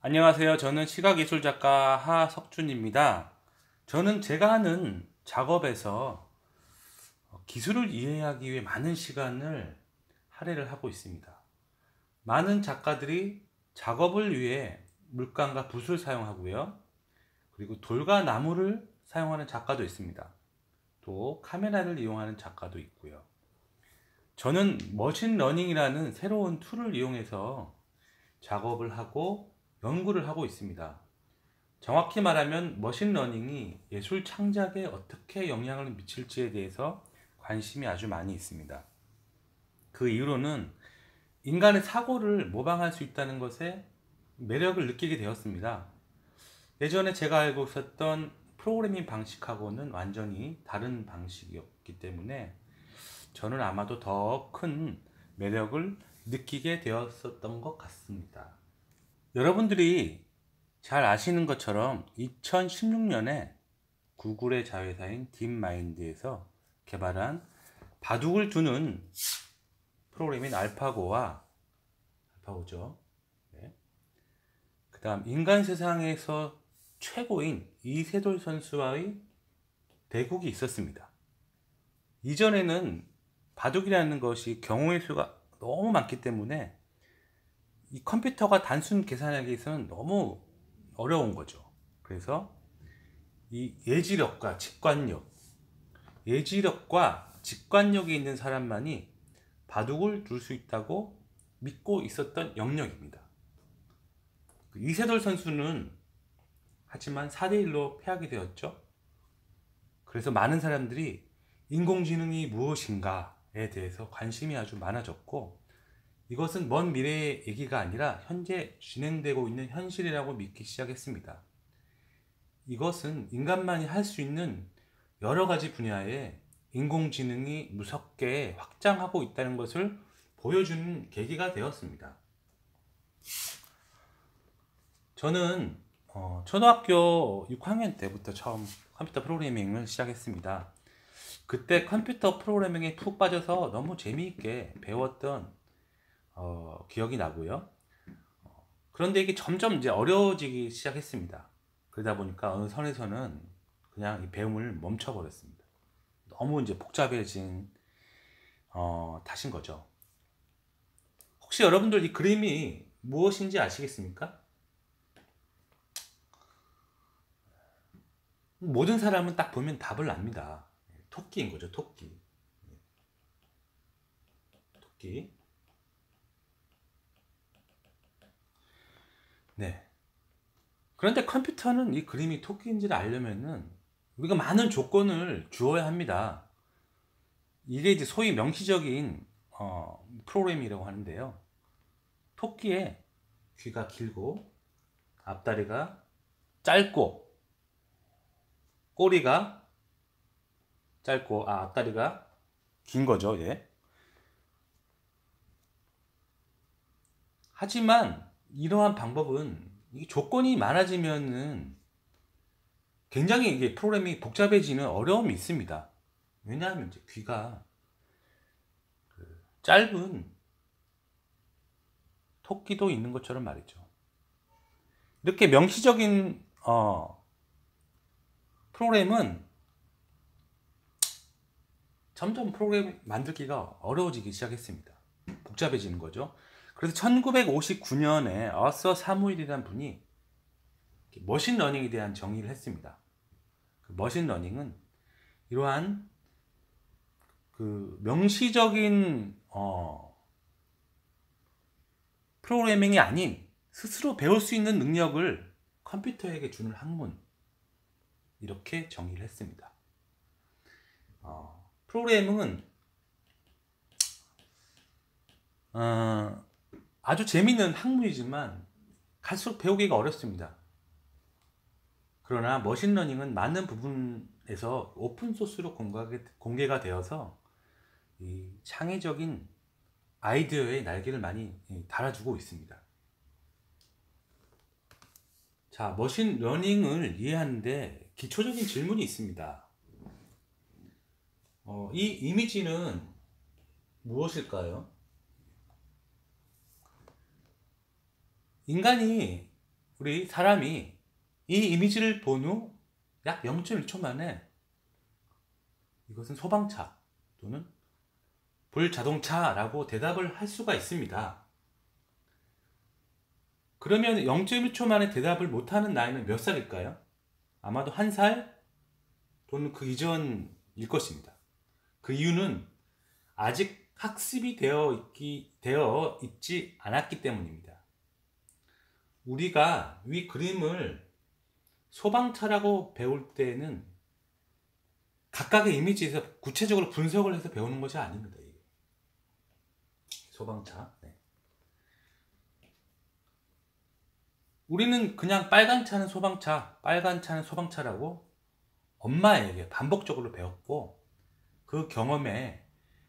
안녕하세요. 저는 시각예술작가 하석준입니다. 저는 제가 하는 작업에서 기술을 이해하기 위해 많은 시간을 할애를 하고 있습니다. 많은 작가들이 작업을 위해 물감과 붓을 사용하고요. 그리고 돌과 나무를 사용하는 작가도 있습니다. 또 카메라를 이용하는 작가도 있고요. 저는 머신러닝이라는 새로운 툴을 이용해서 작업을 하고 연구를 하고 있습니다. 정확히 말하면 머신러닝이 예술 창작에 어떻게 영향을 미칠지에 대해서 관심이 아주 많이 있습니다. 그 이후로는 인간의 사고를 모방할 수 있다는 것에 매력을 느끼게 되었습니다. 예전에 제가 알고 있었던 프로그래밍 방식하고는 완전히 다른 방식이었기 때문에 저는 아마도 더 큰 매력을 느끼게 되었었던 것 같습니다. 여러분들이 잘 아시는 것처럼 2016년에 구글의 자회사인 딥마인드에서 개발한 바둑을 두는 프로그램인 알파고죠. 네. 그 다음 인간 세상에서 최고인 이세돌 선수와의 대국이 있었습니다. 이전에는 바둑이라는 것이 경우의 수가 너무 많기 때문에 이 컴퓨터가 단순 계산하기 위해서는 너무 어려운 거죠. 그래서 이 예지력과 직관력이 있는 사람만이 바둑을 둘 수 있다고 믿고 있었던 영역입니다. 이세돌 선수는 하지만 4대1로 패하게 되었죠. 그래서 많은 사람들이 인공지능이 무엇인가에 대해서 관심이 아주 많아졌고, 이것은 먼 미래의 얘기가 아니라 현재 진행되고 있는 현실이라고 믿기 시작했습니다. 이것은 인간만이 할 수 있는 여러 가지 분야에 인공지능이 무섭게 확장하고 있다는 것을 보여주는 계기가 되었습니다. 저는 초등학교 6학년 때부터 처음 컴퓨터 프로그래밍을 시작했습니다. 그때 컴퓨터 프로그래밍에 푹 빠져서 너무 재미있게 배웠던 기억이 나고요. 그런데 이게 점점 이제 어려워지기 시작했습니다. 그러다 보니까 어느 선에서는 그냥 이 배움을 멈춰버렸습니다. 너무 이제 복잡해진 탓인 거죠. 혹시 여러분들 이 그림이 무엇인지 아시겠습니까? 모든 사람은 딱 보면 답을 압니다. 토끼인 거죠, 토끼. 토끼. 네. 그런데 컴퓨터는 이 그림이 토끼인지를 알려면은 우리가 많은 조건을 주어야 합니다. 이게 이제 소위 명시적인 프로그램이라고 하는데요. 토끼의 귀가 길고 앞다리가 짧고 꼬리가 짧고 앞다리가 긴 거죠. 예. 하지만 이러한 방법은 이 조건이 많아지면은 굉장히 이게 프로그램이 복잡해지는 어려움이 있습니다. 왜냐하면 이제 귀가 짧은 토끼도 있는 것처럼 말이죠. 이렇게 명시적인 프로그램은 점점 프로그램 만들기가 어려워지기 시작했습니다. 복잡해지는 거죠. 그래서 1959년에 어서 사무일이라는 분이 머신러닝에 대한 정의를 했습니다. 그 머신러닝은 이러한 그 명시적인 프로그래밍이 아닌 스스로 배울 수 있는 능력을 컴퓨터에게 주는 학문, 이렇게 정의를 했습니다. 프로그래밍은 아주 재미있는 학문이지만 갈수록 배우기가 어렵습니다. 그러나 머신러닝은 많은 부분에서 오픈소스로 공개가 되어서 이 창의적인 아이디어의 날개를 많이 달아주고 있습니다. 자, 머신러닝을 이해하는데 기초적인 질문이 있습니다. 이 이미지는 무엇일까요? 인간이 우리 사람이 이 이미지를 본 후 약 0.1초 만에 이것은 소방차 또는 불자동차라고 대답을 할 수가 있습니다. 그러면 0.1초 만에 대답을 못하는 나이는 몇 살일까요? 아마도 1살 또는 그 이전일 것입니다. 그 이유는 아직 학습이 되어 있지 않았기 때문입니다. 우리가 위 그림을 소방차라고 배울 때는 각각의 이미지에서 구체적으로 분석을 해서 배우는 것이 아닙니다. 이게. 소방차. 네. 우리는 그냥 빨간 차는 소방차, 빨간 차는 소방차라고 엄마에게 반복적으로 배웠고, 그 경험에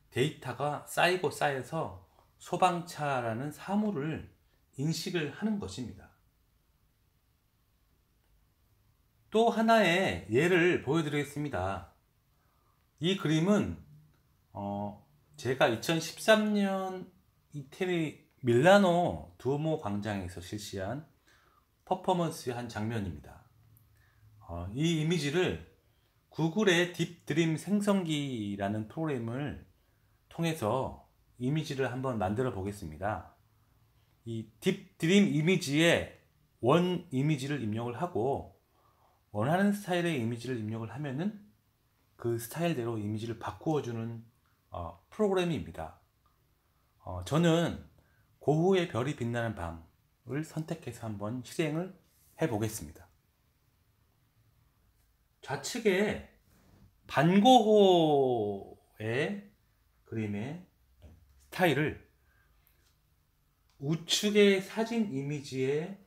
데이터가 쌓이고 쌓여서 소방차라는 사물을 인식을 하는 것입니다. 또 하나의 예를 보여드리겠습니다. 이 그림은 제가 2013년 이태리 밀라노 두오모 광장에서 실시한 퍼포먼스의 한 장면입니다. 이 이미지를 구글의 딥드림 생성기라는 프로그램을 통해서 이미지를 한번 만들어 보겠습니다. 이 딥드림 이미지에 원 이미지를 입력을 하고 원하는 스타일의 이미지를 입력을 하면은 그 스타일대로 이미지를 바꾸어주는 프로그램입니다. 저는 고흐의 별이 빛나는 밤을 선택해서 한번 실행을 해 보겠습니다. 좌측에 반고흐의 그림의 스타일을 우측의 사진 이미지에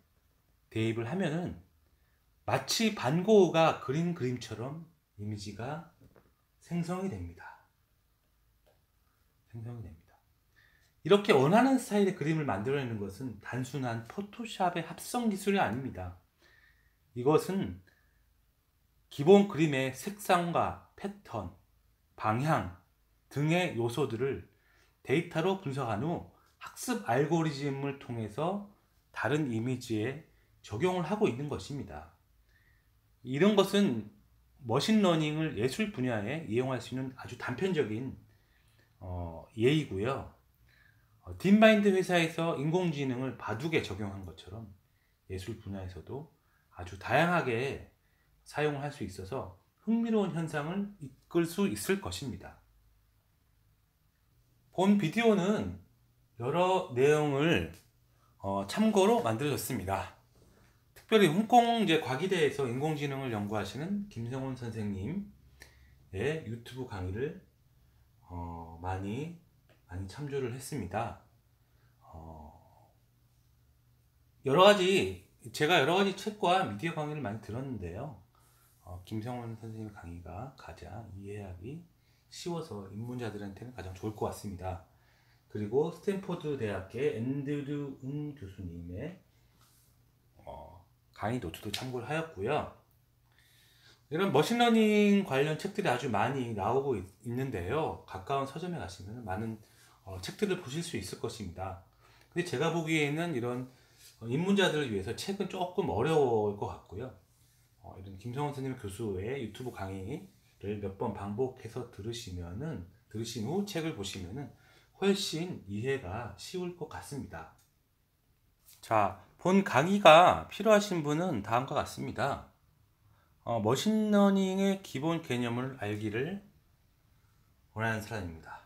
대입을 하면은 마치 반고흐가 그린 그림처럼 이미지가 생성이 됩니다. 이렇게 원하는 스타일의 그림을 만들어내는 것은 단순한 포토샵의 합성 기술이 아닙니다. 이것은 기본 그림의 색상과 패턴, 방향 등의 요소들을 데이터로 분석한 후 학습 알고리즘을 통해서 다른 이미지에 적용을 하고 있는 것입니다. 이런 것은 머신러닝을 예술 분야에 이용할 수 있는 아주 단편적인 예이고요. 딥마인드 회사에서 인공지능을 바둑에 적용한 것처럼 예술 분야에서도 아주 다양하게 사용할 수 있어서 흥미로운 현상을 이끌 수 있을 것입니다. 본 비디오는 여러 내용을 참고로 만들어졌습니다. 특별히 홍콩 과기대에서 인공지능을 연구하시는 김성훈 선생님의 유튜브 강의를 많이 참조를 했습니다. 제가 여러 가지 책과 미디어 강의를 많이 들었는데요. 김성훈 선생님 강의가 가장 이해하기 쉬워서 입문자들한테는 가장 좋을 것 같습니다. 그리고 스탠포드 대학의 앤드류 응 교수님의 강의 노트도 참고를 하였고요. 이런 머신러닝 관련 책들이 아주 많이 나오고 있는데요. 가까운 서점에 가시면 많은 책들을 보실 수 있을 것입니다. 근데 제가 보기에는 이런 입문자들을 위해서 책은 조금 어려울 것 같고요. 이런 김성원 선생님 교수의 유튜브 강의를 몇 번 반복해서 들으신 후 책을 보시면은 훨씬 이해가 쉬울 것 같습니다. 자, 본 강의가 필요하신 분은 다음과 같습니다. 머신러닝의 기본 개념을 알기를 원하는 사람입니다.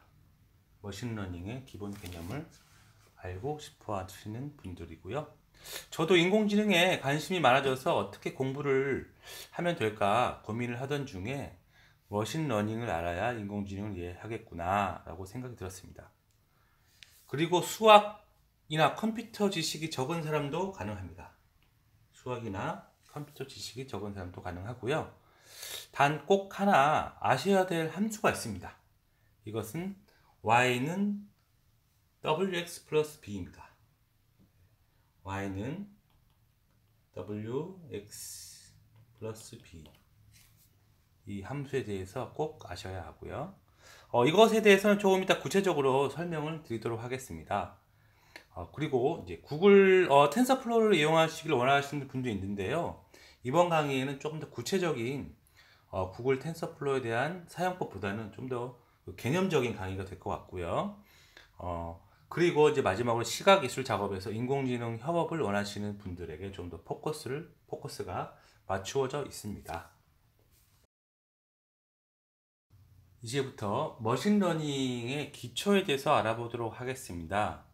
머신러닝의 기본 개념을 알고 싶어 하시는 분들이고요. 저도 인공지능에 관심이 많아져서 어떻게 공부를 하면 될까 고민을 하던 중에 머신러닝을 알아야 인공지능을 이해하겠구나 라고 생각이 들었습니다. 그리고 수학이나 컴퓨터 지식이 적은 사람도 가능합니다. 수학이나 컴퓨터 지식이 적은 사람도 가능하고요. 단 꼭 하나 아셔야 될 함수가 있습니다. 이것은 y는 wx 플러스 b입니다. y는 wx 플러스 b, 이 함수에 대해서 꼭 아셔야 하고요. 이것에 대해서는 조금 이따 구체적으로 설명을 드리도록 하겠습니다. 그리고 이제 구글 텐서플로우를 이용하시길 원하시는 분도 있는데요. 이번 강의에는 조금 더 구체적인 구글 텐서플로우에 대한 사용법보다는 좀 더 개념적인 강의가 될 것 같고요. 그리고 이제 마지막으로 시각 이술 작업에서 인공지능 협업을 원하시는 분들에게 좀 더 포커스가 맞추어져 있습니다. 이제부터 머신러닝의 기초에 대해서 알아보도록 하겠습니다.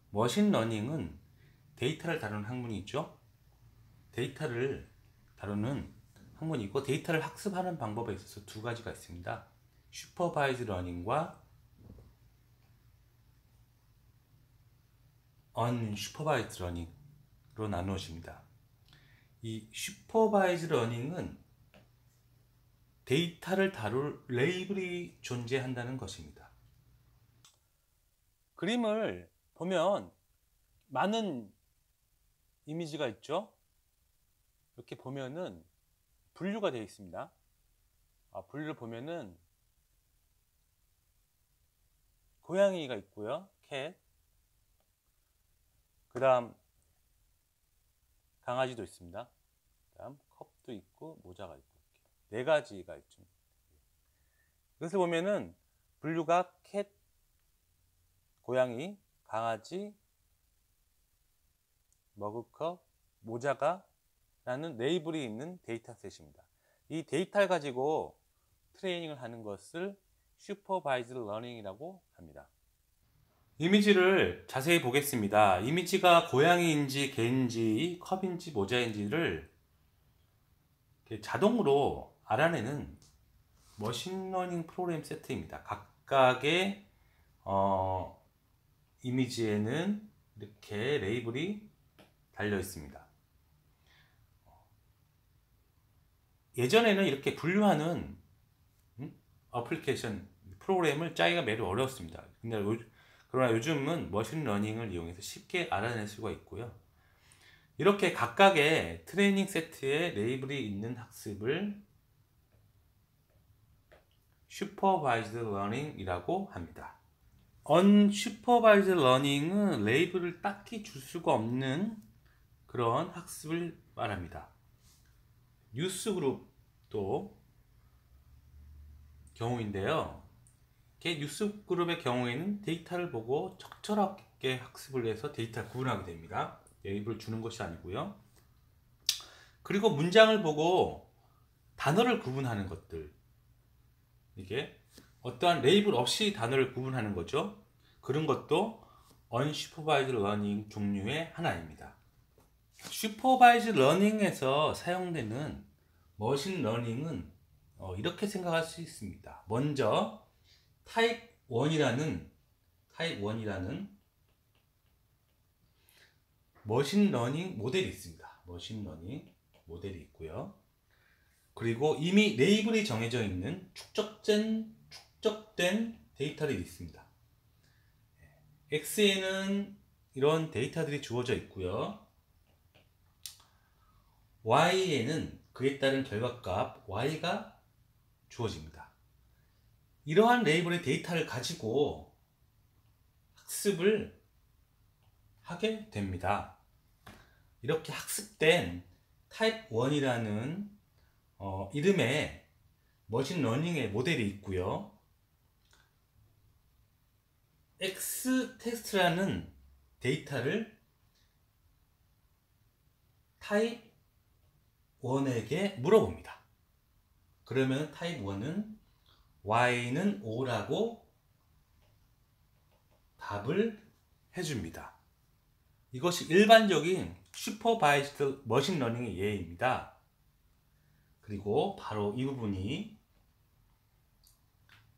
머신러닝은 데이터를 다루는 학문이 있죠. 데이터를 다루는 학문이고, 데이터를 학습하는 방법에 있어서 두 가지가 있습니다. 슈퍼바이즈 러닝과 언슈퍼바이즈 러닝으로 나누어집니다. 이 슈퍼바이즈 러닝은 데이터를 다룰 레이블이 존재한다는 것입니다. 그림을 보면 많은 이미지가 있죠. 이렇게 보면은 분류가 되어 있습니다. 분류를 보면은 고양이가 있고요, 캣. 그 다음 강아지도 있습니다. 그 다음 컵도 있고 모자가 있고, 이렇게 네 가지가 있죠. 그래서 보면은 분류가 캣, 고양이, 강아지, 머그컵, 모자가 라는 레이블이 있는 데이터셋입니다. 이 데이터를 가지고 트레이닝을 하는 것을 슈퍼바이즈드 러닝이라고 합니다. 이미지를 자세히 보겠습니다. 이미지가 고양이인지 개인지 컵인지 모자인지를 자동으로 알아내는 머신러닝 프로그램 세트입니다. 각각의 이미지에는 이렇게 레이블이 달려 있습니다. 예전에는 이렇게 분류하는 어플리케이션 프로그램을 짜기가 매우 어려웠습니다. 그러나 요즘은 머신러닝을 이용해서 쉽게 알아낼 수가 있고요. 이렇게 각각의 트레이닝 세트에 레이블이 있는 학습을 슈퍼바이즈드 러닝이라고 합니다. 언슈퍼바이즈드 러닝은 레이블을 딱히 줄 수가 없는 그런 학습을 말합니다. 뉴스그룹도 경우인데요. 뉴스그룹의 경우에는 데이터를 보고 적절하게 학습을 해서 데이터를 구분하게 됩니다. 레이블을 주는 것이 아니고요. 그리고 문장을 보고 단어를 구분하는 것들, 이게 어떠한 레이블 없이 단어를 구분하는 거죠. 그런 것도 언슈퍼바이즈드 러닝 종류의 하나입니다. 슈퍼바이즈드 러닝에서 사용되는 머신 러닝은 이렇게 생각할 수 있습니다. 먼저 타입 1이라는 머신 러닝 모델이 있습니다. 머신 러닝 모델이 있고요. 그리고 이미 레이블이 정해져 있는 축적된 데이터들이 있습니다. X에는 이런 데이터들이 주어져 있고요. Y에는 그에 따른 결과값 Y가 주어집니다. 이러한 레이블의 데이터를 가지고 학습을 하게 됩니다. 이렇게 학습된 타입 1이라는 이름의 머신러닝의 모델이 있고요. X 텍스트라는 데이터를 타입 1에게 물어봅니다. 그러면 타입 1은 Y는 O라고 답을 해줍니다. 이것이 일반적인 슈퍼바이즈드 머신러닝의 예입니다. 그리고 바로 이 부분이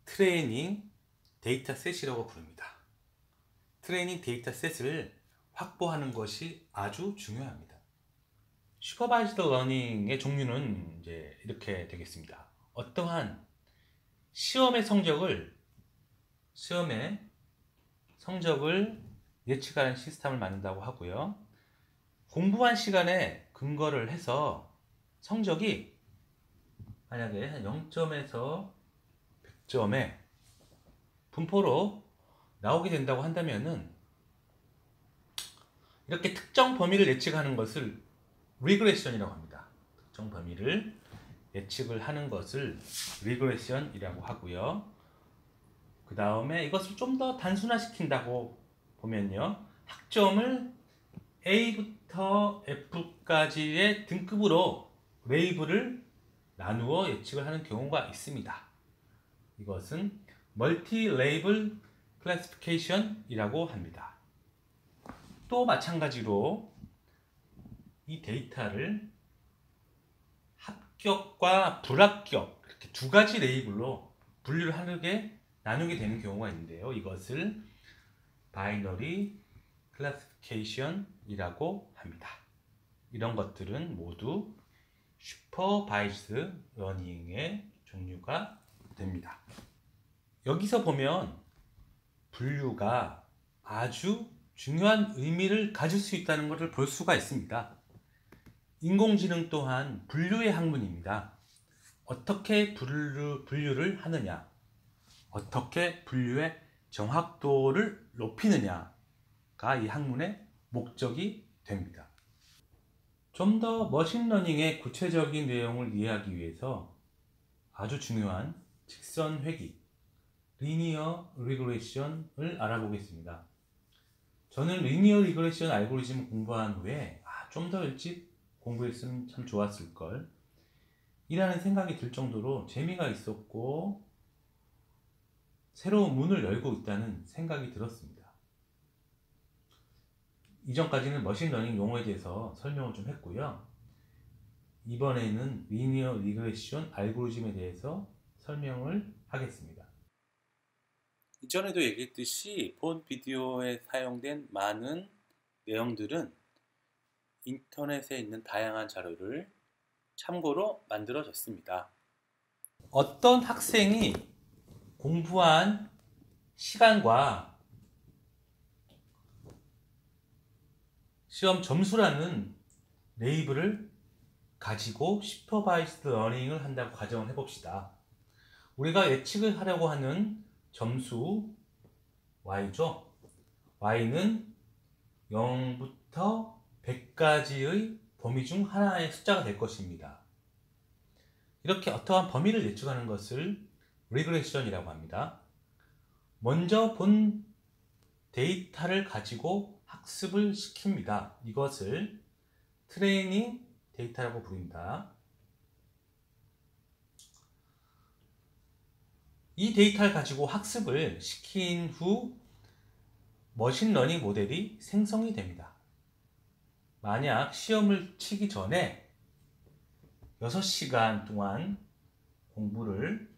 트레이닝 데이터셋이라고 부릅니다. 트레이닝 데이터셋을 확보하는 것이 아주 중요합니다. 슈퍼바이즈드 러닝의 종류는 이제 이렇게 되겠습니다. 어떠한 시험의 성적을 예측하는 시스템을 만든다고 하고요. 공부한 시간에 근거를 해서 성적이 만약에 한 0점에서 100점의 분포로 나오게 된다고 한다면은 이렇게 특정 범위를 예측하는 것을 리그레션이라고 합니다. 특정 범위를 예측을 하는 것을 리그레션이라고 하고요. 그 다음에 이것을 좀 더 단순화시킨다고 보면요, 학점을 A부터 F까지의 등급으로 레이블을 나누어 예측을 하는 경우가 있습니다. 이것은 멀티 레이블 클래시피케이션이라고 합니다. 또 마찬가지로 이 데이터를 합격과 불합격, 이렇게 두 가지 레이블로 분류를 나누게 되는 경우가 있는데요. 이것을 바이너리 클래시피케이션이라고 합니다. 이런 것들은 모두 슈퍼바이즈드 러닝의 종류가 됩니다. 여기서 보면 분류가 아주 중요한 의미를 가질 수 있다는 것을 볼 수가 있습니다. 인공지능 또한 분류의 학문입니다. 어떻게 분류를 하느냐, 어떻게 분류의 정확도를 높이느냐가 이 학문의 목적이 됩니다. 좀 더 머신러닝의 구체적인 내용을 이해하기 위해서 아주 중요한 직선 회귀, 리니어 리그레션을 알아보겠습니다. 저는 리니어 리그레션 알고리즘을 공부한 후에 좀 더 일찍 공부했으면 참 좋았을걸 이라는 생각이 들 정도로 재미가 있었고 새로운 문을 열고 있다는 생각이 들었습니다. 이전까지는 머신러닝 용어에 대해서 설명을 좀 했고요. 이번에는 리니어 리그레션 알고리즘에 대해서 설명을 하겠습니다. 이전에도 얘기했듯이 본 비디오에 사용된 많은 내용들은 인터넷에 있는 다양한 자료를 참고로 만들어졌습니다. 어떤 학생이 공부한 시간과 시험 점수라는 레이블을 가지고 슈퍼바이스드 러닝을 한다고 가정을 해봅시다. 우리가 예측을 하려고 하는 점수 y죠. y는 0부터 100까지의 범위 중 하나의 숫자가 될 것입니다. 이렇게 어떠한 범위를 예측하는 것을 리그레션이라고 합니다. 먼저 본 데이터를 가지고 학습을 시킵니다. 이것을 트레이닝 데이터라고 부릅니다. 이 데이터를 가지고 학습을 시킨 후 머신러닝 모델이 생성이 됩니다. 만약 시험을 치기 전에 6시간 동안 공부를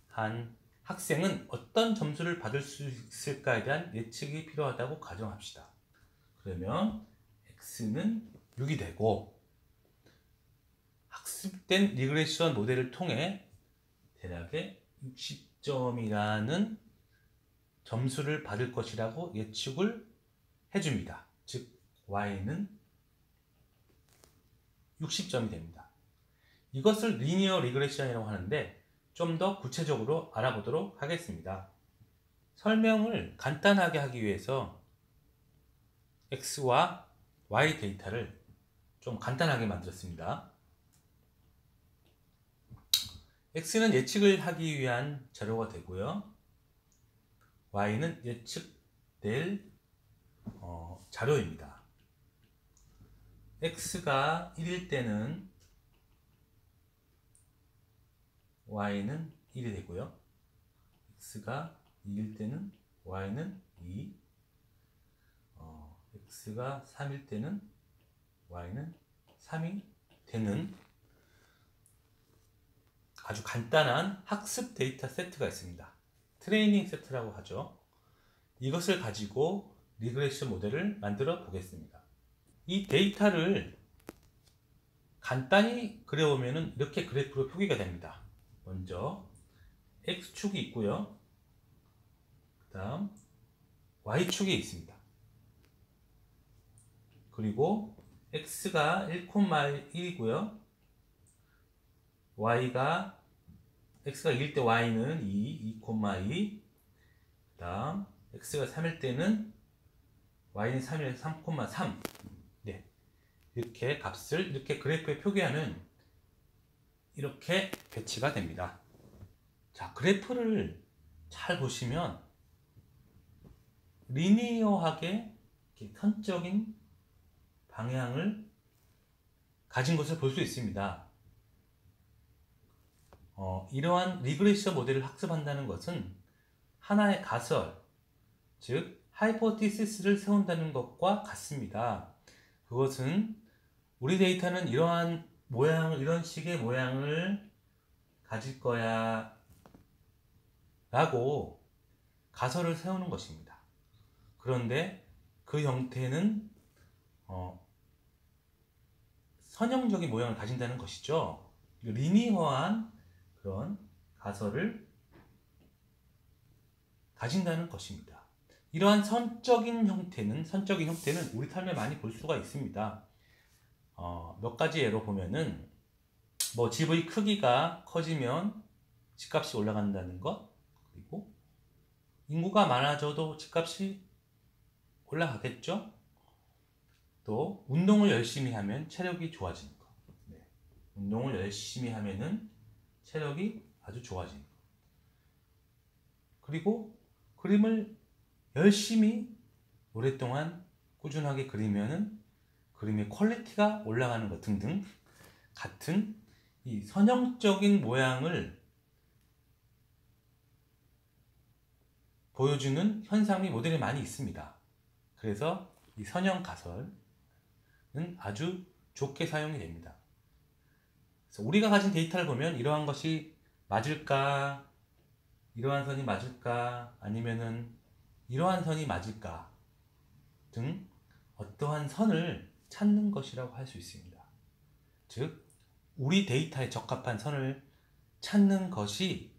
한 학생은 어떤 점수를 받을 수 있을까에 대한 예측이 필요하다고 가정합시다. 그러면 x는 6이 되고 학습된 리그레션 모델을 통해 대략의 60점이라는 점수를 받을 것이라고 예측을 해줍니다. 즉 y는 60점이 됩니다. 이것을 리니어 리그레션이라고 하는데 좀 더 구체적으로 알아보도록 하겠습니다. 설명을 간단하게 하기 위해서 x와 y 데이터를 좀 간단하게 만들었습니다. x는 예측을 하기 위한 자료가 되고요. y는 예측될 자료입니다. x가 1일 때는 y는 1이 되고요. x가 2일 때는 y는 2, x가 3일 때는 y는 3이 되는 아주 간단한 학습 데이터 세트가 있습니다. 트레이닝 세트라고 하죠. 이것을 가지고 리그레션 모델을 만들어 보겠습니다. 이 데이터를 간단히 그려보면 이렇게 그래프로 표기가 됩니다. 먼저 X축이 있고요. 그 다음 Y축이 있습니다. 그리고 X가 1,1이고요. X가 2일 때 Y는 2, 2,2. 그 다음 X가 3일 때는 y는 3에서 3,3. 네. 이렇게 값을 이렇게 그래프에 표기하면 이렇게 배치가 됩니다. 자, 그래프를 잘 보시면 리니어하게 이렇게 선적인 방향을 가진 것을 볼 수 있습니다. 이러한 리그레션 모델을 학습한다는 것은 하나의 가설, 즉 하이포티시스를 세운다는 것과 같습니다. 그것은 우리 데이터는 이러한 모양을, 이런 식의 모양을 가질 거야 라고 가설을 세우는 것입니다. 그런데 그 형태는 선형적인 모양을 가진다는 것이죠. 리니어한 그런 가설을 가진다는 것입니다. 이러한 선적인 형태는 우리 삶에 많이 볼 수가 있습니다. 몇 가지 예로 보면은 뭐 집의 크기가 커지면 집값이 올라간다는 것, 그리고 인구가 많아져도 집값이 올라가겠죠. 또 운동을 열심히 하면 체력이 좋아지는 것. 네. 운동을 열심히 하면은 체력이 아주 좋아지는 것. 그리고 그림을 열심히 오랫동안 꾸준하게 그리면은 그림의 퀄리티가 올라가는 것 등등 같은 이 선형적인 모양을 보여주는 현상 및 모델이 많이 있습니다. 그래서 이 선형 가설은 아주 좋게 사용이 됩니다. 그래서 우리가 가진 데이터를 보면 이러한 것이 맞을까, 이러한 선이 맞을까, 아니면은 이러한 선이 맞을까 등 어떠한 선을 찾는 것이라고 할 수 있습니다. 즉, 우리 데이터에 적합한 선을 찾는 것이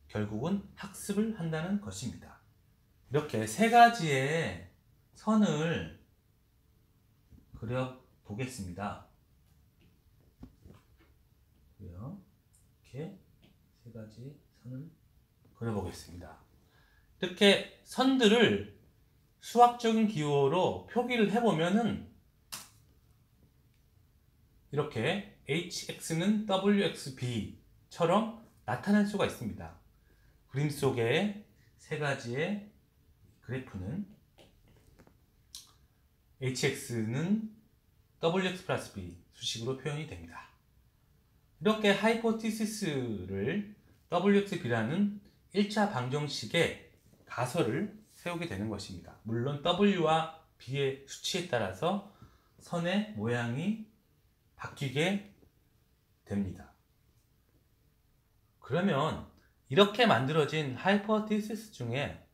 결국은 학습을 한다는 것입니다. 이렇게 세 가지의 선을 그려 보겠습니다. 이렇게 세 가지 선을 그려 보겠습니다. 이렇게 선들을 수학적인 기호로 표기를 해보면은 이렇게 hx는 wxb처럼 나타낼 수가 있습니다. 그림 속의 세 가지의 그래프는 hx는 wx 플러스 b 수식으로 표현이 됩니다. 이렇게 하이포티시스를 wxb라는 1차 방정식의 가설을 세우게 되는 것입니다. 물론 w와 b의 수치에 따라서 선의 모양이 바뀌게 됩니다. 그러면 이렇게 만들어진 하이포티시스 중에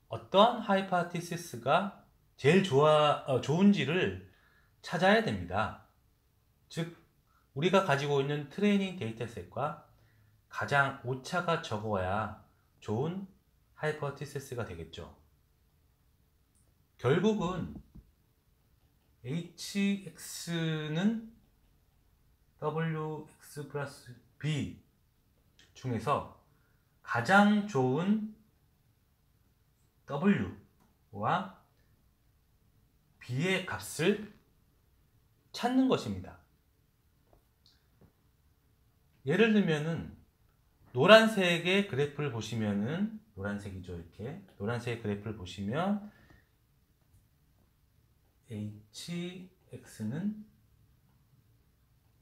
어떠한 하이포티시스가 제일 좋은지를 찾아야 됩니다. 즉, 우리가 가지고 있는 트레이닝 데이터셋과 가장 오차가 적어야 좋은 하이포티시스가 되겠죠. 결국은 hx는 wx 플러스 b 중에서 가장 좋은 w와 b의 값을 찾는 것입니다. 예를 들면은 노란색의 그래프를 보시면은 노란색이죠. 이렇게 노란색 그래프를 보시면 hx는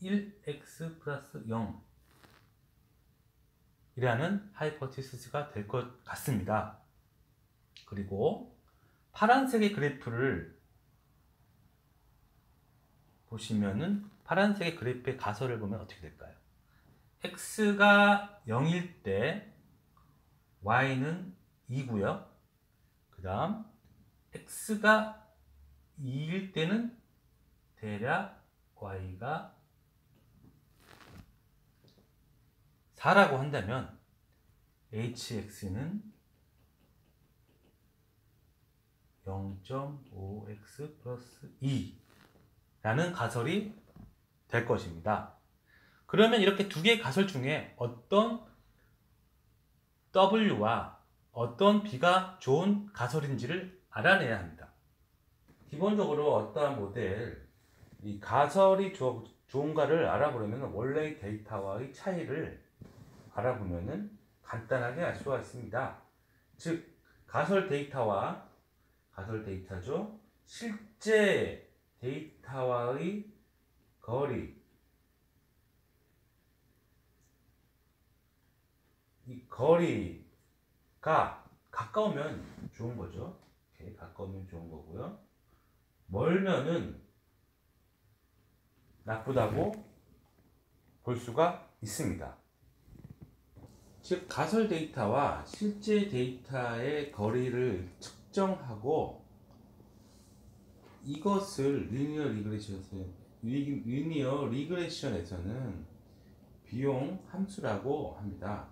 1x 플러스 0 이라는 하이포티시스가 될 것 같습니다. 그리고 파란색의 그래프를 보시면은 파란색의 그래프의 가설을 보면 어떻게 될까요? x가 0일 때 y는 2고요. 그 다음 x가 2일 때는 대략 y가 4라고 한다면 hx는 0.5x 플러스 2라는 가설이 될 것입니다. 그러면 이렇게 두 개의 가설 중에 어떤 w와 어떤 b가 좋은 가설인지를 알아내야 합니다. 기본적으로 어떠한 모델, 이 가설이 좋은가를 알아보려면 원래의 데이터와의 차이를 알아보면은 간단하게 알 수가 있습니다. 즉, 가설 데이터죠. 실제 데이터와의 거리, 이 거리가 가까우면 좋은 거죠. 이렇게 가까우면 좋은 거고요. 멀면은 나쁘다고 볼 수가 있습니다. 즉, 가설 데이터와 실제 데이터의 거리를 측정하고 이것을 리니어 리그레션에서는 비용 함수라고 합니다.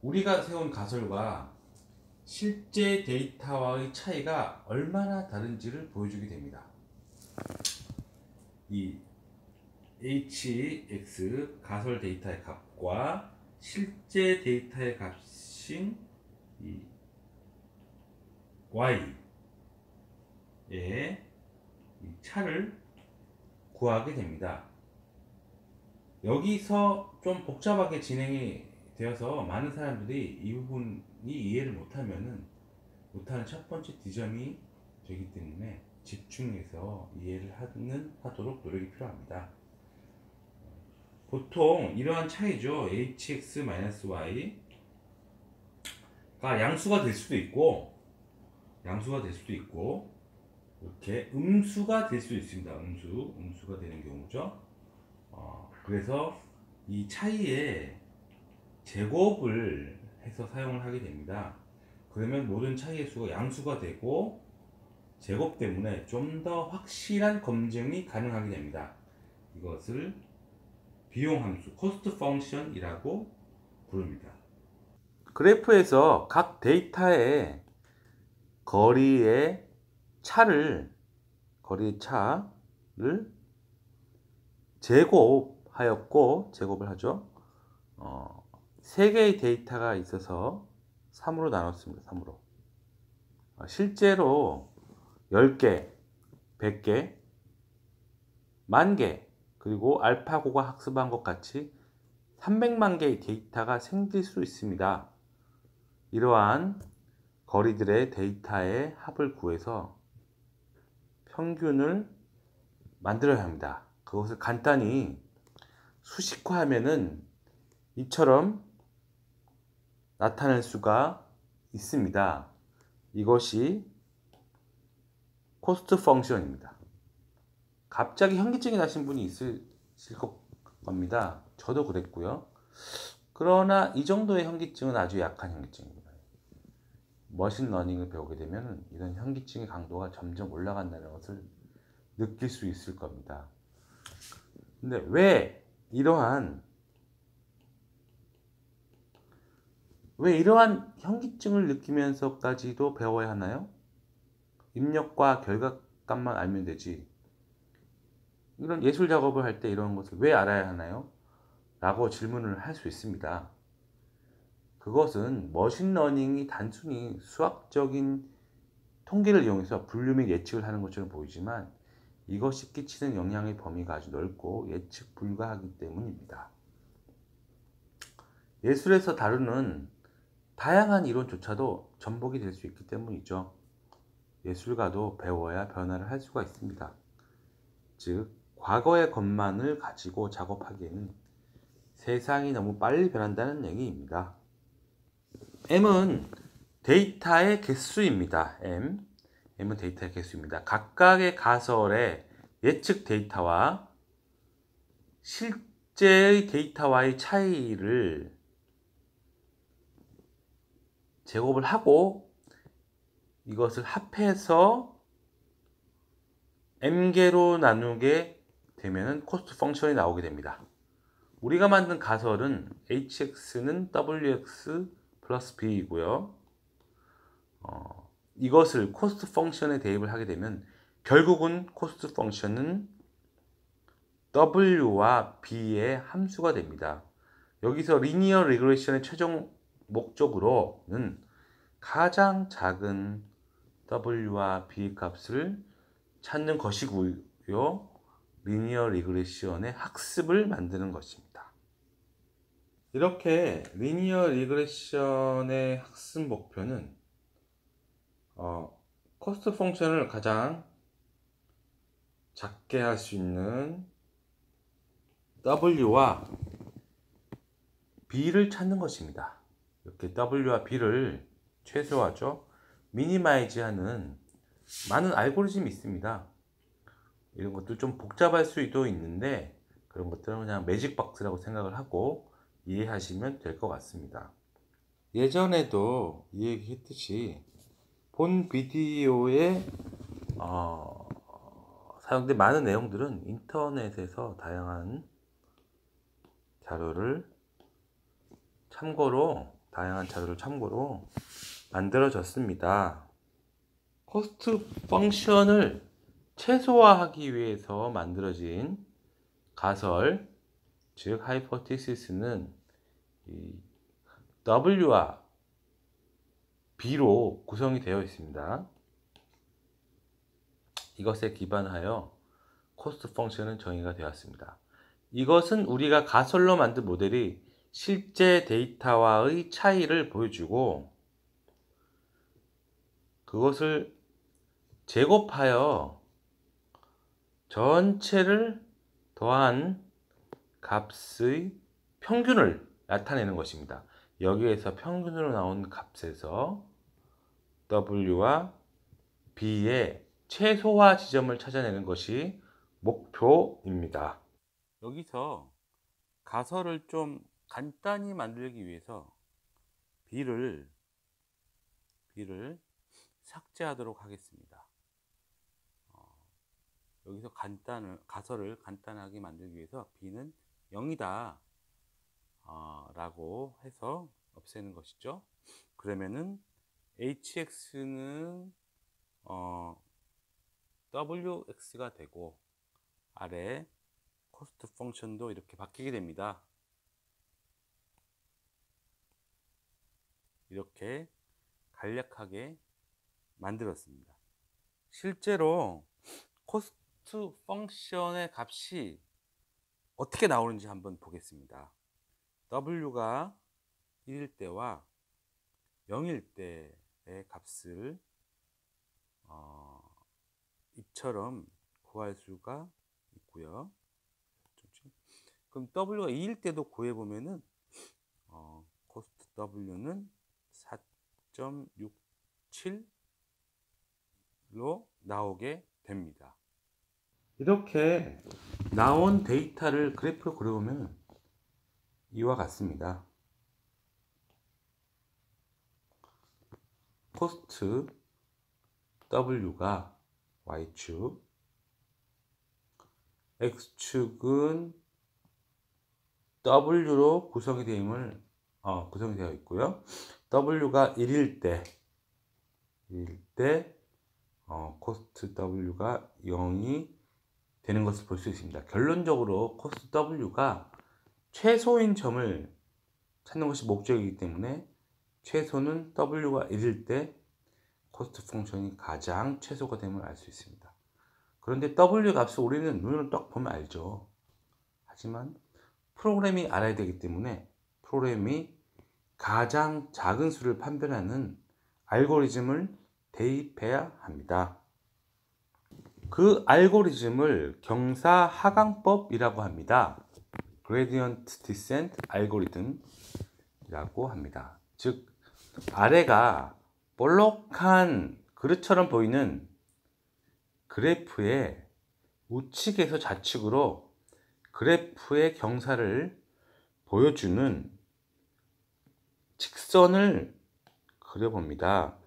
우리가 세운 가설과 실제 데이터와의 차이가 얼마나 다른지를 보여주게 됩니다. 이 hx 가설 데이터의 값과 실제 데이터의 값인 이 y의 이 차를 구하게 됩니다. 여기서 좀 복잡하게 진행이 되어서 많은 사람들이 이 부분이 이해를 못하는 첫 번째 지점이 되기 때문에 집중해서 이해를 하도록 노력이 필요합니다. 보통 이러한 차이죠. hx-y가 양수가 될 수도 있고 이렇게 음수가 될 수도 있습니다. 음수가 되는 경우죠. 그래서 이 차이에 제곱을 해서 사용을 하게 됩니다. 그러면 모든 차이의 수가 양수가 되고 제곱 때문에 좀 더 확실한 검증이 가능하게 됩니다. 이것을 비용함수, 코스트 펑션이라고 부릅니다. 그래프에서 각 데이터의 거리의 차를 제곱을 하죠. 3개의 데이터가 있어서 3으로 나눴습니다. 3으로. 실제로 10개, 100개, 10,000개, 그리고 알파고가 학습한 것 같이 300만 개의 데이터가 생길 수 있습니다. 이러한 거리들의 데이터의 합을 구해서 평균을 만들어야 합니다. 그것을 간단히 수식화하면은 이처럼 나타낼 수가 있습니다. 이것이 코스트 펑션입니다. 갑자기 현기증이 나신 분이 있으실 겁니다. 저도 그랬고요. 그러나 이 정도의 현기증은 아주 약한 현기증입니다. 머신러닝을 배우게 되면 이런 현기증의 강도가 점점 올라간다는 것을 느낄 수 있을 겁니다. 근데 왜 이러한 현기증을 느끼면서까지도 배워야 하나요? 입력과 결과값만 알면 되지. 이런 예술 작업을 할 때 이런 것을 왜 알아야 하나요? 라고 질문을 할 수 있습니다. 그것은 머신러닝이 단순히 수학적인 통계를 이용해서 분류 및 예측을 하는 것처럼 보이지만 이것이 끼치는 영향의 범위가 아주 넓고 예측 불가하기 때문입니다. 예술에서 다루는 다양한 이론조차도 전복이 될 수 있기 때문이죠. 예술가도 배워야 변화를 할 수가 있습니다. 즉, 과거의 것만을 가지고 작업하기에는 세상이 너무 빨리 변한다는 얘기입니다. M은 데이터의 개수입니다. M은 데이터의 개수입니다. 각각의 가설의 예측 데이터와 실제의 데이터와의 차이를 제곱을 하고 이것을 합해서 m개로 나누게 되면 코스트 펑션이 나오게 됩니다. 우리가 만든 가설은 hx는 wx 플러스 b이고요. 이것을 코스트 펑션에 대입을 하게 되면 결국은 코스트 펑션은 w와 b의 함수가 됩니다. 여기서 리니어 리그레션의 최종 목적으로는 가장 작은 w와 b의 값을 찾는 것이고요. 리니어 리그레션의 학습을 만드는 것입니다. 이렇게 리니어 리그레션의 학습 목표는 코스트 펑션을 가장 작게 할 수 있는 W와 B를 찾는 것입니다. 이렇게 W와 B를 최소화하죠. 미니마이즈하는 많은 알고리즘이 있습니다. 이런 것들 좀 복잡할 수도 있는데 그런 것들은 그냥 매직 박스라고 생각을 하고 이해하시면 될 것 같습니다. 예전에도 이 얘기 했듯이 본 비디오에 사용된 많은 내용들은 인터넷에서 다양한 자료를 참고로 만들어졌습니다. 코스트 펑션을 최소화하기 위해서 만들어진 가설, 즉 하이포테시스는 W와 B로 구성이 되어 있습니다. 이것에 기반하여 코스트 펑션은 정의가 되었습니다. 이것은 우리가 가설로 만든 모델이 실제 데이터와의 차이를 보여주고 그것을 제곱하여 전체를 더한 값의 평균을 나타내는 것입니다. 여기에서 평균으로 나온 값에서 W와 B의 최소화 지점을 찾아내는 것이 목표입니다. 여기서 가설을 좀 간단히 만들기 위해서 B를 삭제하도록 하겠습니다. 여기서 가설을 간단하게 만들기 위해서 B는 0이다 라고 해서 없애는 것이죠. 그러면은 hx는 wx가 되고 아래 코스트 펑션도 이렇게 바뀌게 됩니다. 이렇게 간략하게 만들었습니다. 실제로 코스트 펑션의 값이 어떻게 나오는지 한번 보겠습니다. w가 1일 때와 0일 때의 값을 이처럼 구할 수가 있고요. 그럼 w가 2일 때도 구해보면은 코스트 w는 4.67로 나오게 됩니다. 이렇게 나온 데이터를 그래프로 그려보면 이와 같습니다. 코스트 W가 Y축, X축은 W로 구성이 되어 있고요. W가 1일 때 코스트 W가 0이 되는 것을 볼 수 있습니다. 결론적으로 코스트 W가 최소인 점을 찾는 것이 목적이기 때문에 최소는 W가 1일 때 코스트 펑션이 가장 최소가 됨을 알 수 있습니다. 그런데 W 값을 우리는 눈으로 딱 보면 알죠. 하지만 프로그램이 알아야 되기 때문에 프로그램이 가장 작은 수를 판별하는 알고리즘을 대입해야 합니다. 그 알고리즘을 경사하강법이라고 합니다. Gradient Descent Algorithm이라고 합니다. 즉 아래가 볼록한 그릇처럼 보이는 그래프의 우측에서 좌측으로 그래프의 경사를 보여주는 직선을 그려봅니다.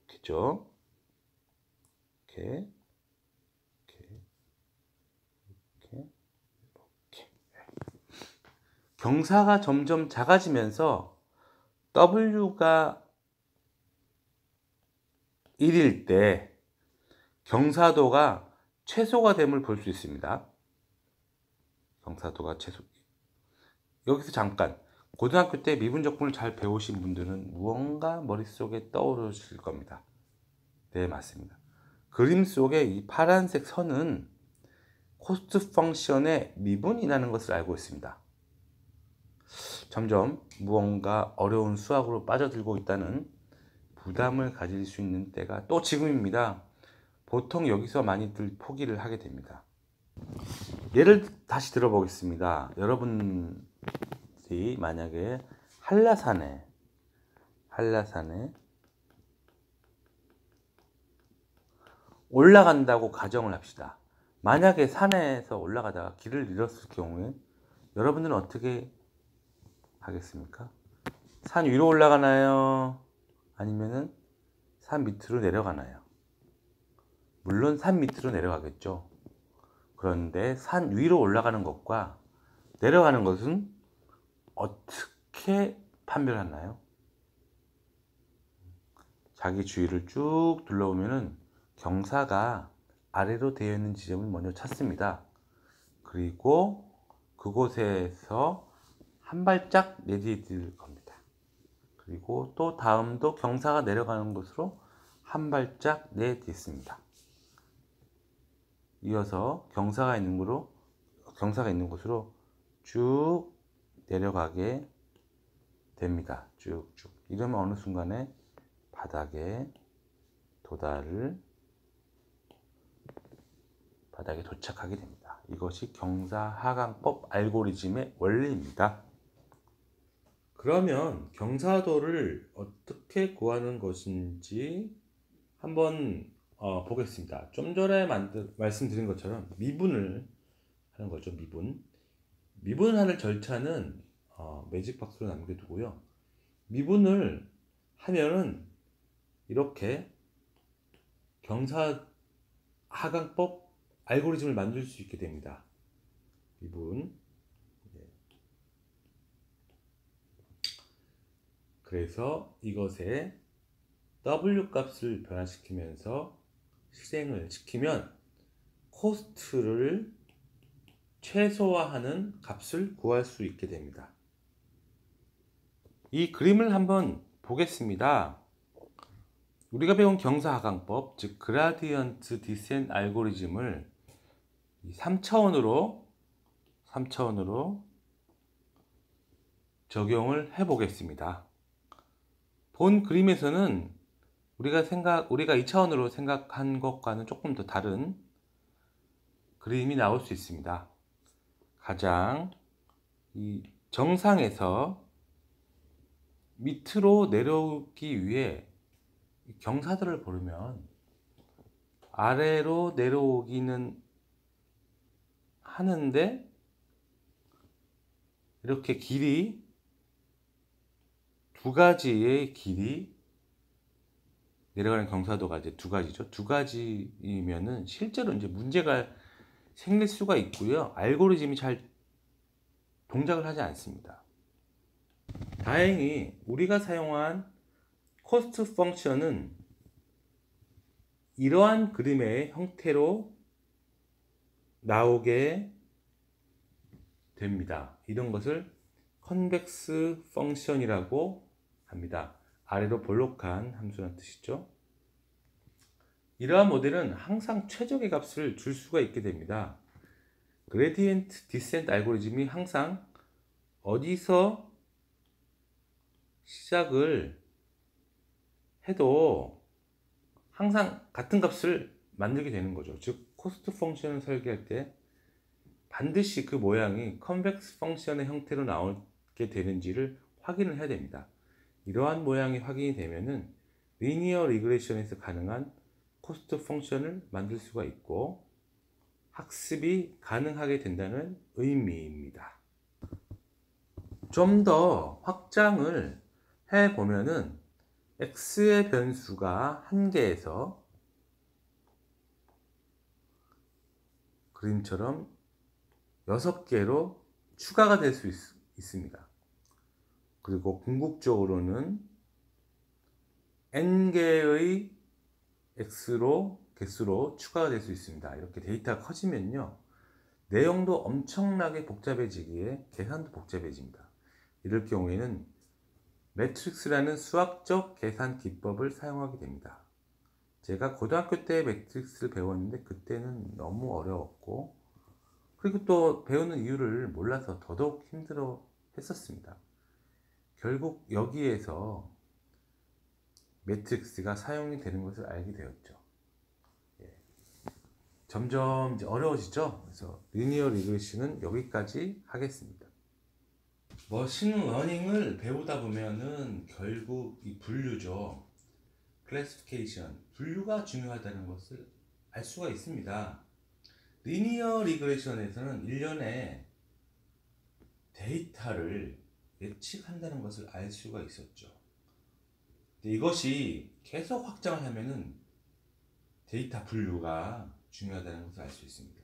그죠? 이렇게. 경사가 점점 작아지면서 W가 1일 때 경사도가 최소가 됨을 볼 수 있습니다. 경사도가 최소. 여기서 잠깐 고등학교 때 미분적분을 잘 배우신 분들은 무언가 머릿속에 떠오르실 겁니다. 네, 맞습니다. 그림 속의 이 파란색 선은 코스트 펑션의 미분이라는 것을 알고 있습니다. 점점 무언가 어려운 수학으로 빠져들고 있다는 부담을 가질 수 있는 때가 또 지금입니다. 보통 여기서 많이들 포기를 하게 됩니다. 예를 다시 들어보겠습니다. 여러분들이 만약에 한라산에 올라간다고 가정을 합시다. 만약에 산에서 올라가다가 길을 잃었을 경우에 여러분들은 어떻게 하겠습니까? 산 위로 올라가나요? 아니면은 산 밑으로 내려가나요? 물론 산 밑으로 내려가겠죠. 그런데 산 위로 올라가는 것과 내려가는 것은 어떻게 판별하나요? 자기 주위를 쭉 둘러보면은 경사가 아래로 되어 있는 지점을 먼저 찾습니다. 그리고 그곳에서 한 발짝 내디딜 겁니다. 그리고 또 다음도 경사가 내려가는 곳으로 한 발짝 내딛습니다. 이어서 경사가 있는 곳으로 쭉 내려가게 됩니다. 쭉쭉. 이러면 어느 순간에 바닥에 도착하게 됩니다. 이것이 경사하강법 알고리즘의 원리입니다. 그러면 경사도를 어떻게 구하는 것인지 한번 보겠습니다. 좀 전에 말씀드린 것처럼 미분을 하는 거죠. 미분하는 절차는 매직 박스로 남겨두고요. 미분을 하면은 이렇게 경사하강법 알고리즘을 만들 수 있게 됩니다. 미분. 그래서 이것에 W 값을 변화시키면서 실행을 시키면 코스트를 최소화하는 값을 구할 수 있게 됩니다. 이 그림을 한번 보겠습니다. 우리가 배운 경사하강법, 즉 그라디언트 디센트 알고리즘을 3차원으로 적용을 해 보겠습니다. 본 그림에서는 우리가 2차원으로 생각한 것과는 조금 더 다른 그림이 나올 수 있습니다. 가장 이 정상에서 밑으로 내려오기 위해 경사들을 보려면 아래로 내려오기는 하는데 이렇게 두 가지의 길이 내려가는 경사도가 이제 두 가지죠. 두 가지이면은 실제로 이제 문제가 생길 수가 있고요. 알고리즘이 잘 동작을 하지 않습니다. 다행히 우리가 사용한 코스트 펑션은 이러한 그림의 형태로 나오게 됩니다. 이런 것을 컨벡스 펑션이라고 합니다. 아래로 볼록한 함수란 뜻이죠. 이러한 모델은 항상 최적의 값을 줄 수가 있게 됩니다. 그레디엔트 디센트 알고리즘이 항상 어디서 시작을 해도 항상 같은 값을 만들게 되는 거죠. 즉 코스트 펑션을 설계할 때 반드시 그 모양이 컨벡스 펑션의 형태로 나오게 되는지를 확인을 해야 됩니다. 이러한 모양이 확인이 되면은 리니어 리그레션에서 가능한 코스트 펑션을 만들 수가 있고 학습이 가능하게 된다는 의미입니다. 좀 더 확장을 해 보면은 x의 변수가 1개에서 그림처럼 6개로 추가가 될 수 있습니다. 그리고 궁극적으로는 n개의 개수로 추가가 될 수 있습니다. 이렇게 데이터가 커지면요, 내용도 엄청나게 복잡해지기에 계산도 복잡해집니다. 이럴 경우에는 매트릭스라는 수학적 계산 기법을 사용하게 됩니다. 제가 고등학교 때 매트릭스를 배웠는데 그때는 너무 어려웠고, 그리고 또 배우는 이유를 몰라서 더더욱 힘들어 했었습니다. 결국 여기에서 매트릭스가 사용이 되는 것을 알게 되었죠. 예. 점점 이제 어려워지죠. 그래서 리니어 리그레션은 여기까지 하겠습니다. 머신러닝을 배우다 보면은 결국 이 분류죠. 클래시피케이션, 분류가 중요하다는 것을 알 수가 있습니다. 리니어 리그레션에서는 일련의 데이터를 예측한다는 것을 알 수가 있었죠. 이것이 계속 확장을 하면은 데이터 분류가 중요하다는 것을 알 수 있습니다.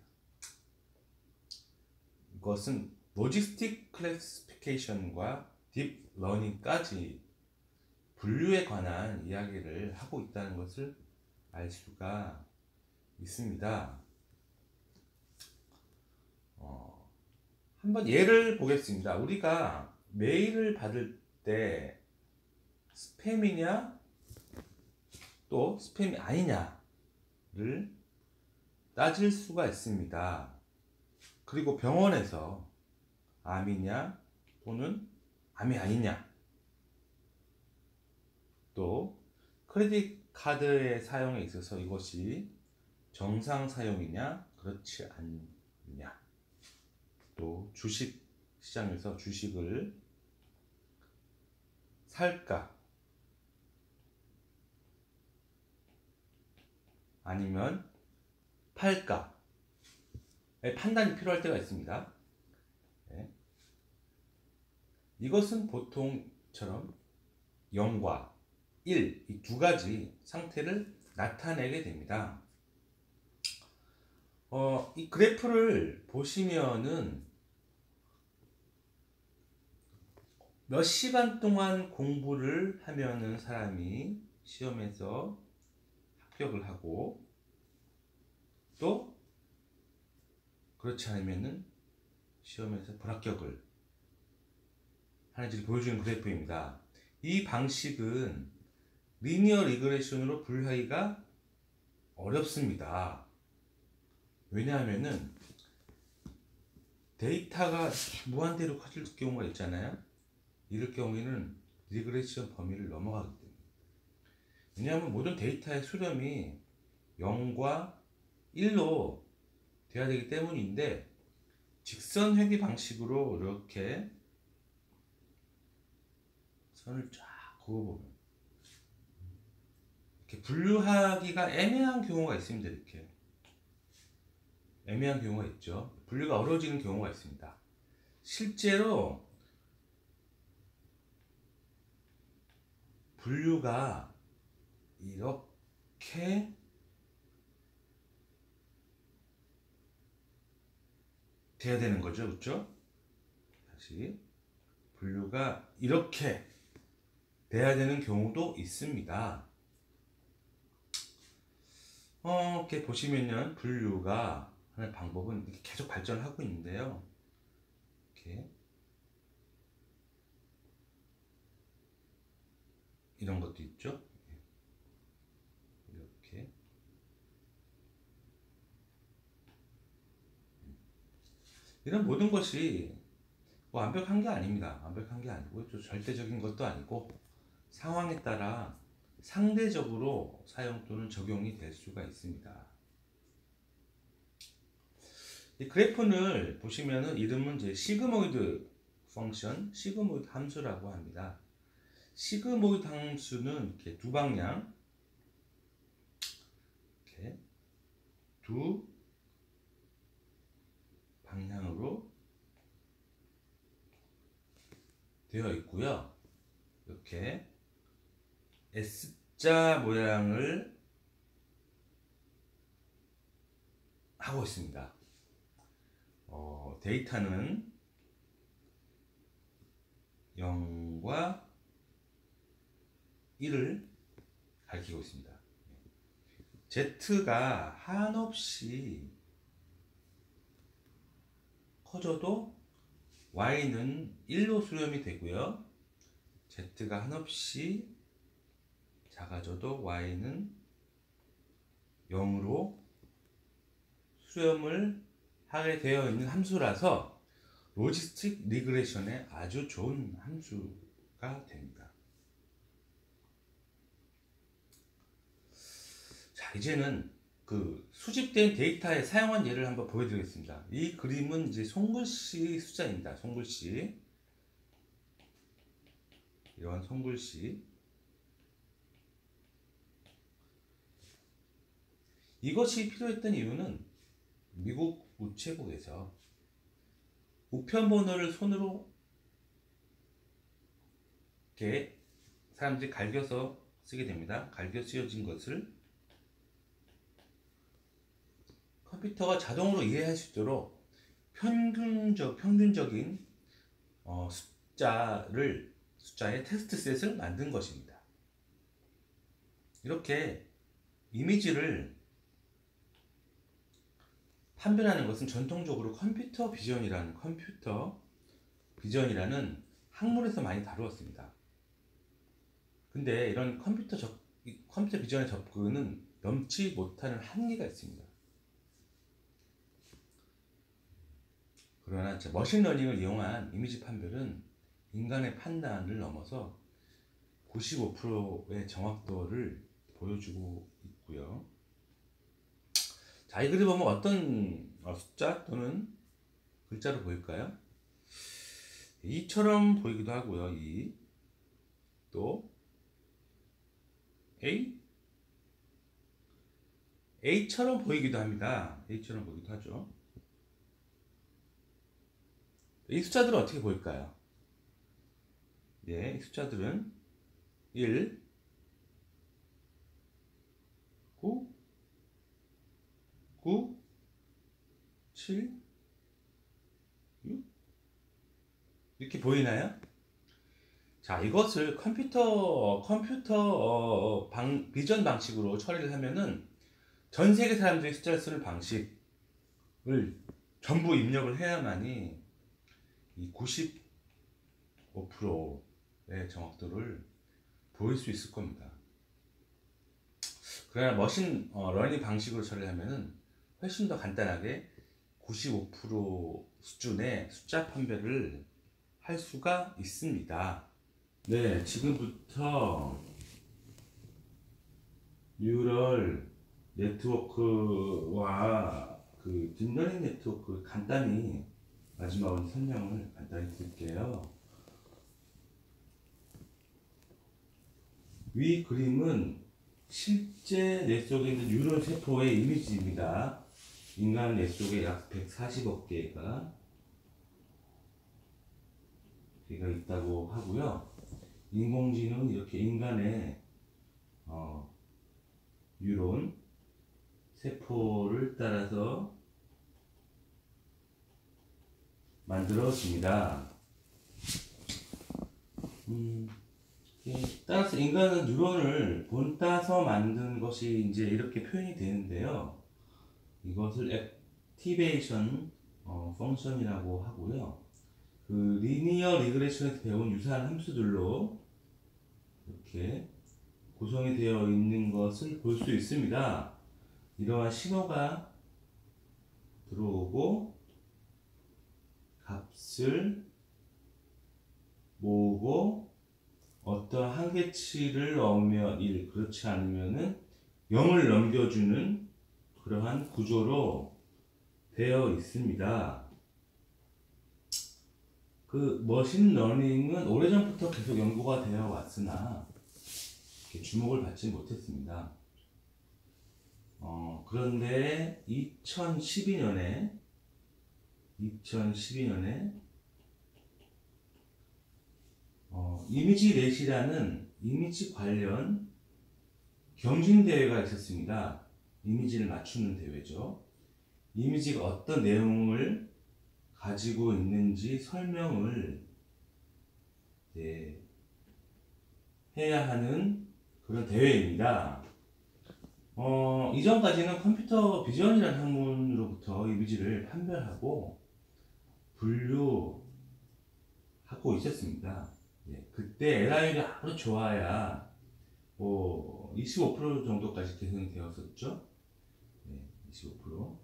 이것은 로지스틱 클래시피케이션과 딥 러닝까지 분류에 관한 이야기를 하고 있다는 것을 알 수가 있습니다. 한번 예를 보겠습니다. 우리가 메일을 받을 때 스팸이냐 또 스팸이 아니냐를 따질 수가 있습니다. 그리고 병원에서 암이냐 또는 암이 아니냐, 또 크레딧 카드의 사용에 있어서 이것이 정상 사용이냐 그렇지 않느냐, 또 주식 시장에서 주식을 살까 아니면 팔까의 판단이 필요할 때가 있습니다. 네. 이것은 보통처럼 0과 1, 이 두 가지 상태를 나타내게 됩니다. 이 그래프를 보시면은 몇 시간 동안 공부를 하면은 사람이 시험에서 합격을 하고, 또 그렇지 않으면은 시험에서 불합격을 하는지를 보여주는 그래프입니다. 이 방식은 리니어 리그레션으로 분류하기가 어렵습니다. 왜냐하면은 데이터가 무한대로 커질 경우가 있잖아요. 이럴 경우에는 리그레션 범위를 넘어가기 때문에. 왜냐하면 모든 데이터의 수렴이 0과 1로 돼야 되기 때문인데, 직선 회귀 방식으로 이렇게 선을 쫙 그어보면 이렇게 분류하기가 애매한 경우가 있습니다. 이렇게 애매한 경우가 있죠. 분류가 어려워지는 경우가 있습니다. 실제로 분류가 이렇게 돼야 되는 거죠. 그렇죠? 다시 분류가 이렇게 돼야 되는 경우도 있습니다. 이렇게 보시면요, 분류가 하는 방법은 이렇게 계속 발전하고 있는데요. 이렇게 이런 것도 있죠. 이렇게 이런 모든 것이 뭐 완벽한 게 아닙니다. 완벽한 게 아니고 좀 절대적인 것도 아니고 상황에 따라 상대적으로 사용 또는 적용이 될 수가 있습니다. 이 그래프를 보시면은 이름은 이제 시그모이드 펑션, 시그모이드 함수라고 합니다. 시그모이드 함수는 이렇게 두 방향, 이렇게 두 방향으로 되어 있고요. 이렇게 S자 모양을 하고 있습니다. 데이터는 0과 1을 가리키고 있습니다. Z가 한없이 커져도 Y는 1로 수렴이 되고요. Z가 한없이 작아져도 Y는 0으로 수렴을 하게 되어 있는 함수라서 로지스틱 리그레션에 아주 좋은 함수가 됩니다. 자, 이제는 그 수집된 데이터에 사용한 예를 한번 보여드리겠습니다. 이 그림은 이제 손글씨 숫자입니다. 손글씨. 이런 손글씨. 이것이 필요했던 이유는 미국 우체국에서 우편번호를 손으로 이렇게 사람들이 갈겨서 쓰게 됩니다. 갈겨 쓰여진 것을 컴퓨터가 자동으로 이해할 수 있도록 평균적인 숫자의 테스트셋을 만든 것입니다. 이렇게 이미지를 판별하는 것은 전통적으로 컴퓨터 비전이라는 학문에서 많이 다루었습니다. 근데 이런 컴퓨터 비전의 접근은 넘지 못하는 한계가 있습니다. 그러나 머신러닝을 이용한 이미지 판별은 인간의 판단을 넘어서 95%의 정확도를 보여주고 있고요. 자, 이 그림 보면 어떤 숫자 또는 글자로 보일까요? E처럼 보이기도 하고요. E 또 A처럼 보이기도 합니다. A처럼 보이기도 하죠. 이 숫자들은 어떻게 보일까요? 예, 이 숫자들은 1, 9, 7, 6 이렇게 보이나요? 자, 이것을 비전 방식으로 처리를 하면은 전 세계 사람들이 숫자를 쓰는 방식을 전부 입력을 해야만이 이 95%의 정확도를 보일 수 있을 겁니다. 그러나 머신 러닝 방식으로 처리하면은 훨씬 더 간단하게 95% 수준의 숫자 판별을 할 수가 있습니다. 네, 지금부터 뉴럴 네트워크와 그 딥러닝 네트워크 간단히 마지막으로 설명을 간단히 드릴게요. 위 그림은 실제 뇌 속에 있는 뉴런 세포의 이미지입니다. 인간 뇌 속에 약 140억 개가 있다고 하고요. 인공지능은 이렇게 인간의 뉴런 세포를 따라서 만들어집니다. 따라서 인간은 뉴런을 본따서 만든 것이 이제 이렇게 표현이 되는데요. 이것을 액티베이션 펑션이라고 하고요. 그 리니어 리그레션에서 배운 유사한 함수들로 이렇게 구성이 되어 있는 것을 볼 수 있습니다. 이러한 신호가 들어오고 값을 모으고 어떤 한계치를 넣으면 1, 그렇지 않으면은 0을 넘겨주는 그러한 구조로 되어 있습니다. 그 머신러닝은 오래전부터 계속 연구가 되어 왔으나 이렇게 주목을 받지 못했습니다. 그런데 2012년에 이미지넷이라는 이미지 관련 경진대회가 있었습니다. 이미지를 맞추는 대회죠. 이미지가 어떤 내용을 가지고 있는지 설명을 해야 하는 그런 대회입니다. 이전까지는 컴퓨터 비전이라는 학문으로부터 이미지를 판별하고 분류하고 있었습니다. 그때 LI율이 아무리 좋아야 25% 정도까지 개선이 되었었죠. 25%.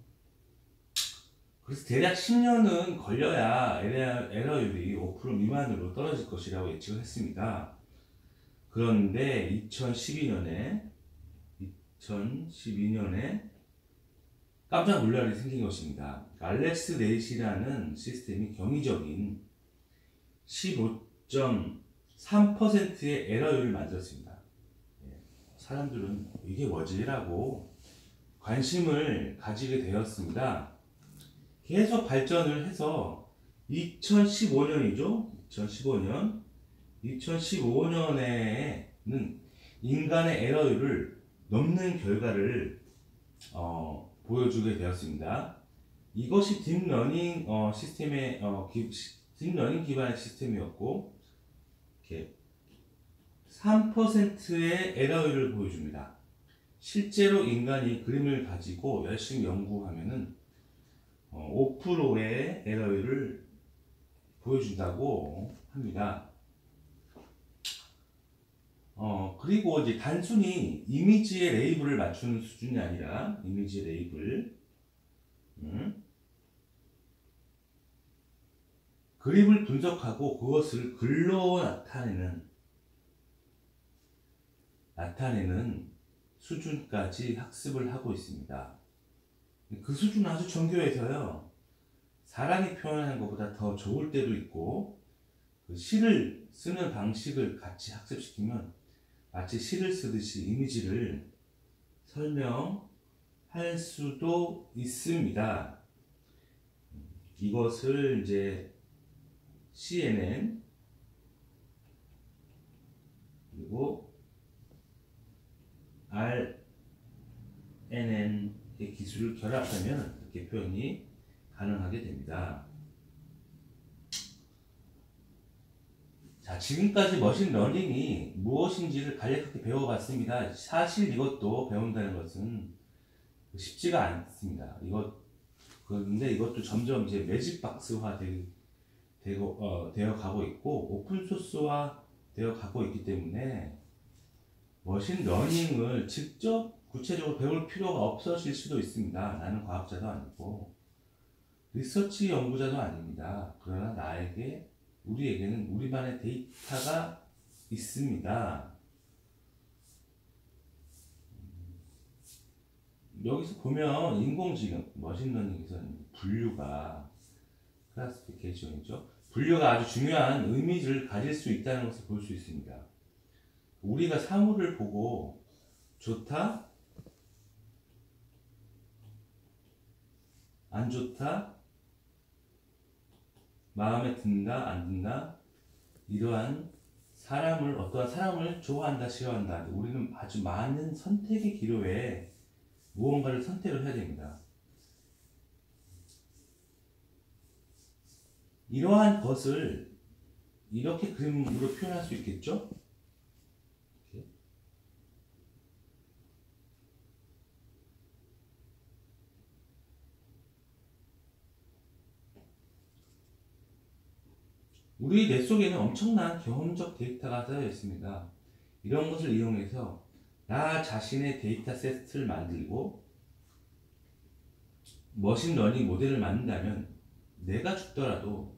그래서 대략 10년은 걸려야 에러율이 5% 미만으로 떨어질 것이라고 예측을 했습니다. 그런데 2012년에 깜짝 놀랄 일이 생긴 것입니다. 알렉스 레이시라는 시스템이 경이적인 15.3%의 에러율을 만들었습니다. 사람들은 이게 뭐지라고 관심을 가지게 되었습니다. 계속 발전을 해서 2015년이죠. 2015년에는 인간의 에러율을 넘는 결과를 보여주게 되었습니다. 이것이 딥러닝 시스템의 딥러닝 기반의 시스템이었고, 이렇게 3%의 에러율을 보여줍니다. 실제로 인간이 그림을 가지고 열심히 연구하면은 5%의 에러율을 보여준다고 합니다. 그리고 이제 단순히 이미지의 레이블을 맞추는 수준이 아니라 이미지의 레이블, 그림을 분석하고 그것을 글로 나타내는 수준까지 학습을 하고 있습니다. 그 수준은 아주 정교해서요, 사람이 표현하는 것보다 더 좋을 때도 있고, 그 시를 쓰는 방식을 같이 학습시키면 마치 시를 쓰듯이 이미지를 설명할 수도 있습니다. 이것을 이제 CNN 그리고 RNN의 기술을 결합하면 이렇게 표현이 가능하게 됩니다. 자, 지금까지 머신러닝이 무엇인지를 간략하게 배워봤습니다. 사실 이것도 배운다는 것은 쉽지가 않습니다. 그런데 이것도 점점 이제 매직박스화 되어 가고 있고, 오픈소스화 되어 가고 있기 때문에 머신러닝을 직접 구체적으로 배울 필요가 없어질 수도 있습니다. 나는 과학자도 아니고 리서치 연구자도 아닙니다. 그러나 우리에게는 우리만의 데이터가 있습니다. 여기서 보면 인공지능, 머신러닝에서는 클래시피케이션이죠. 분류가 아주 중요한 의미를 가질 수 있다는 것을 볼 수 있습니다. 우리가 사물을 보고 좋다, 안 좋다, 마음에 든다, 안 든다, 이러한 어떠한 사람을 좋아한다, 싫어한다, 우리는 아주 많은 선택의 기로에 무언가를 선택을 해야 됩니다. 이러한 것을 이렇게 그림으로 표현할 수 있겠죠? 이렇게. 우리 뇌 속에는 엄청난 경험적 데이터가 쌓여 있습니다. 이런 것을 이용해서 나 자신의 데이터셋을 만들고 머신러닝 모델을 만든다면 내가 죽더라도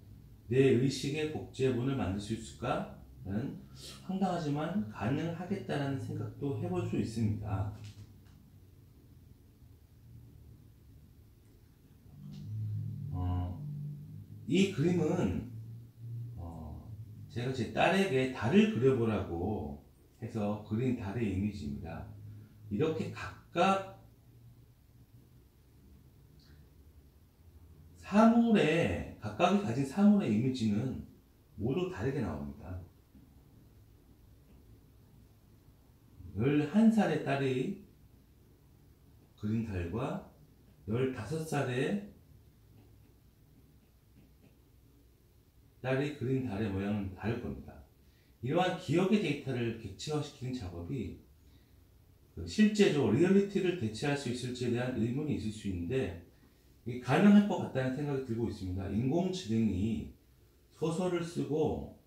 내 의식의 복제본을 만들 수 있을까는 황당하지만 가능하겠다는 생각도 해볼 수 있습니다. 이 그림은 제가 제 딸에게 달을 그려보라고 해서 그린 달의 이미지입니다. 이렇게 각각 각각이 가진 사물의 이미지는 모두 다르게 나옵니다. 11살의 딸이 그린 달과 15살의 딸이 그린 달의 모양은 다를 겁니다. 이러한 기억의 데이터를 객체화시키는 작업이 실제로 리얼리티를 대체할 수 있을지에 대한 의문이 있을 수 있는데 가능할 것 같다는 생각이 들고 있습니다. 인공지능이 소설을 쓰고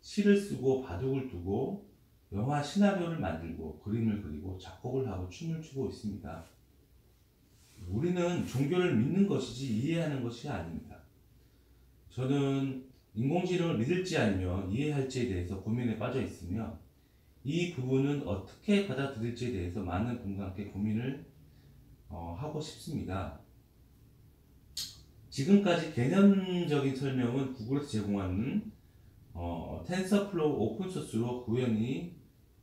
시를 쓰고 바둑을 두고 영화 시나리오를 만들고 그림을 그리고 작곡을 하고 춤을 추고 있습니다. 우리는 종교를 믿는 것이지 이해하는 것이 아닙니다. 저는 인공지능을 믿을지 아니면 이해할지에 대해서 고민에 빠져 있으며 이 부분은 어떻게 받아들일지에 대해서 많은 분과 함께 고민을 하고 싶습니다. 지금까지 개념적인 설명은 구글에서 제공하는 텐서플로우 오픈소스로 구현이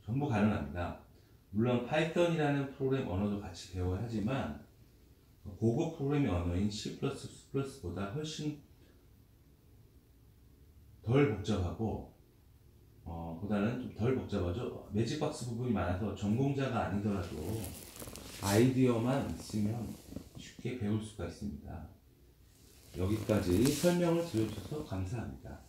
전부 가능합니다. 물론 파이썬이라는 프로그램 언어도 같이 배워야 하지만 고급 프로그래밍 언어인 C++보다 훨씬 덜 복잡하고 보다는 좀 덜 복잡하죠. 매직박스 부분이 많아서 전공자가 아니더라도 아이디어만 있으면 쉽게 배울 수가 있습니다. 여기까지 설명을 들어주셔서 감사합니다.